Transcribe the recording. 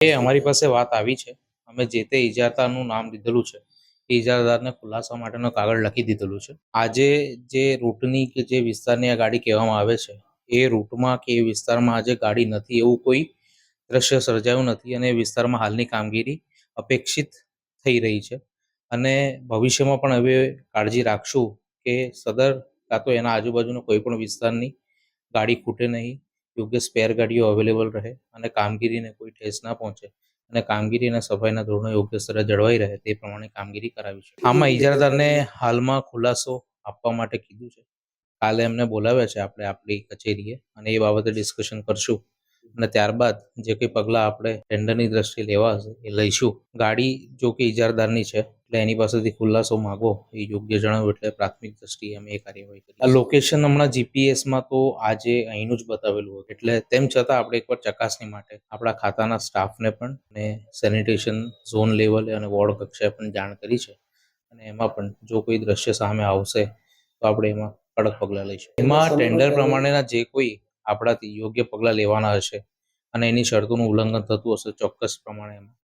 અમારી પાસે વાત આવી છે. અમે જે તે ઇજારદારનું નામ લીધેલું છે. એ ઇજારદારને ખુલાસા માટેનો કાગળ લખી દીધેલું છે. આજે જે રૂટની કે જે વિસ્તારની આ ગાડી કહેવામાં આવે છે, એ રૂટમાં કે એ વિસ્તારમાં આજે ગાડી નથી એવું કોઈ દ્રશ્ય સર્જાયું નથી અને એ વિસ્તારમાં હાલની કામગીરી અપેક્ષિત થઈ રહી છે. અને ભવિષ્યમાં પણ હવે કાળજી રાખશું કે સદર કાં તો એના આજુબાજુનો કોઈ પણ વિસ્તારની ગાડી ખૂટે નહીં, યોગ્ય સ્પેર ગાડીઓ અવેલેબલ રહે અને કામગીરીને કોઈ ઠેસ ના પહોંચે અને કામગીરી અને સફાઈના ધોરણો યોગ્ય સ્તરે જળવાઈ રહે તે પ્રમાણે કામગીરી કરાવી છે. આમાં ઇજારદારને હાલમાં ખુલાસો આપવા માટે કીધું છે. કાલે એમને બોલાવ્યા છે આપણે આપણી કચેરીએ અને એ બાબતે ડિસ્કશન કરશું અને ત્યારબાદ જે કંઈ પગલાં આપણે ટેન્ડરની દ્રષ્ટિએ લેવા હશે એ લઈશું. ગાડી જો કે ઇજારદારની છે એટલે એની પાસેથી ખુલાસો માગો એ યોગ્ય જણાવ્યું એટલે પ્રાથમિક દ્રષ્ટિએ અમે એ કાર્યવાહી કરી. આ લોકેશન હમણાં જીપીએસમાં તો આજે અહીંનું જ બતાવેલું હતું, એટલે તેમ છતાં આપણે એકવાર ચકાસણી માટે આપણા ખાતાના સ્ટાફને પણ અને સેનિટેશન ઝોન લેવલે અને વોર્ડ કક્ષાએ પણ જાણ કરી છે. અને એમાં પણ જો કોઈ દ્રશ્ય સામે આવશે તો આપણે એમાં કડક પગલાં લઈશું. એમાં ટેન્ડર પ્રમાણેના જે કોઈ આપણાથી યોગ્ય પગલાં લેવાના હશે અને એની શરતોનું ઉલ્લંઘન થતું હશે ચોક્કસ પ્રમાણે એમાં